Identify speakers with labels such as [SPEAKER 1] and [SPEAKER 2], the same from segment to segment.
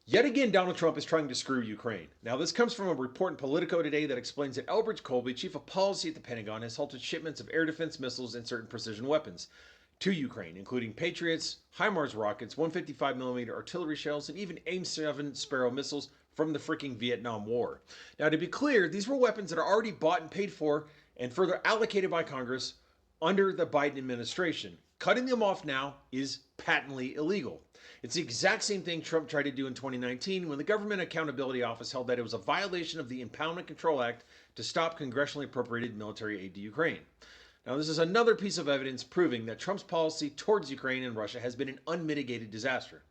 [SPEAKER 1] Yet again, Donald Trump is trying to screw Ukraine. Now, this comes from a report in Politico today that explains that Elbridge Colby, chief of policy at the Pentagon, has halted shipments of air defense missiles and certain precision weapons to Ukraine, including Patriots, HIMARS rockets, 155mm artillery shells, and even AIM-7 Sparrow missiles from the freaking Vietnam War. Now, to be clear, these were weapons that are already bought and paid for and further allocated by Congress under the Biden administration. Cutting them off now is patently illegal. It's the exact same thing Trump tried to do in 2019 when the Government Accountability Office held that it was a violation of the Impoundment Control Act to stop congressionally appropriated military aid to Ukraine. Now, this is another piece of evidence proving that Trump's policy towards Ukraine and Russia has been an unmitigated disaster.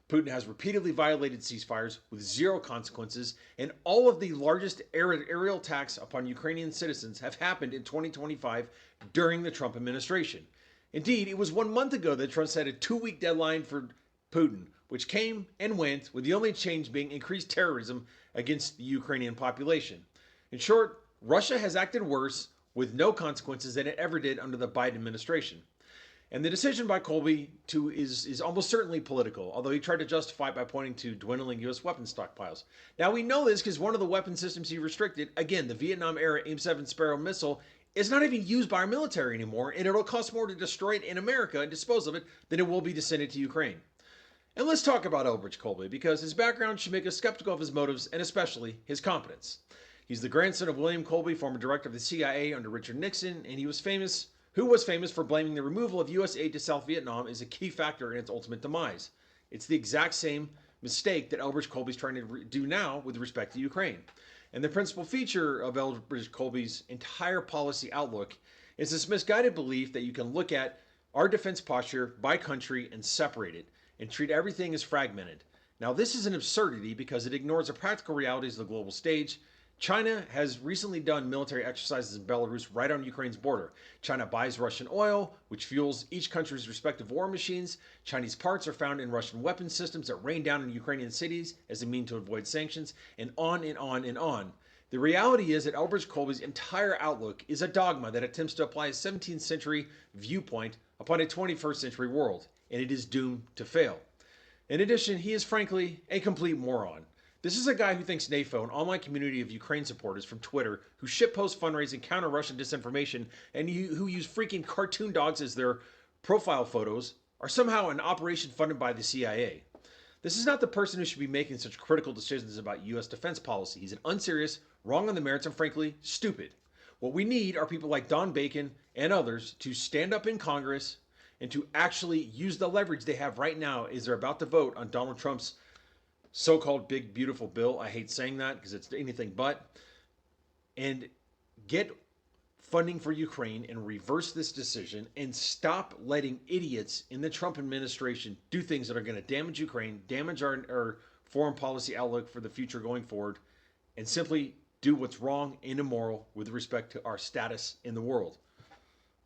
[SPEAKER 1] Putin has repeatedly violated ceasefires with zero consequences, and all of the largest aerial attacks upon Ukrainian citizens have happened in 2025 during the Trump administration. Indeed, it was 1 month ago that Trump set a 2-week deadline for Putin, which came and went, with the only change being increased terrorism against the Ukrainian population. In short, Russia has acted worse with no consequences than it ever did under the Biden administration. And the decision by Colby is almost certainly political, although he tried to justify it by pointing to dwindling U.S. weapons stockpiles. Now, we know this because one of the weapon systems he restricted, again, the Vietnam-era AIM-7 Sparrow missile, is not even used by our military anymore, and it'll cost more to destroy it in America and dispose of it than it will be to send it to Ukraine. And let's talk about Elbridge Colby, because his background should make us skeptical of his motives and especially his competence. He's the grandson of William Colby, former director of the CIA under Richard Nixon, and who was famous for blaming the removal of U.S. aid to South Vietnam as a key factor in its ultimate demise. It's the exact same mistake that Elbridge Colby is trying to do now with respect to Ukraine. And the principal feature of Elbridge Colby's entire policy outlook is this misguided belief that you can look at our defense posture by country and separate it and treat everything as fragmented. Now, this is an absurdity because it ignores the practical realities of the global stage. China has recently done military exercises in Belarus right on Ukraine's border. China buys Russian oil, which fuels each country's respective war machines. Chinese parts are found in Russian weapon systems that rain down in Ukrainian cities as a means to avoid sanctions, and on and on and on. The reality is that Elbridge Colby's entire outlook is a dogma that attempts to apply a 17th century viewpoint upon a 21st century world, and it is doomed to fail. In addition, he is frankly a complete moron. This is a guy who thinks NATO, an online community of Ukraine supporters from Twitter, who shitpost fundraising, counter Russian disinformation, and who use freaking cartoon dogs as their profile photos, are somehow an operation funded by the CIA. This is not the person who should be making such critical decisions about U.S. defense policy. He's an unserious, wrong on the merits, and frankly, stupid. What we need are people like Don Bacon and others to stand up in Congress and to actually use the leverage they have right now as they're about to vote on Donald Trump's so-called big beautiful bill. I hate saying that because it's anything but. And get funding for Ukraine and reverse this decision and stop letting idiots in the Trump administration do things that are going to damage Ukraine, damage our foreign policy outlook for the future going forward, and simply do what's wrong and immoral with respect to our status in the world.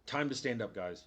[SPEAKER 1] Time to stand up, guys.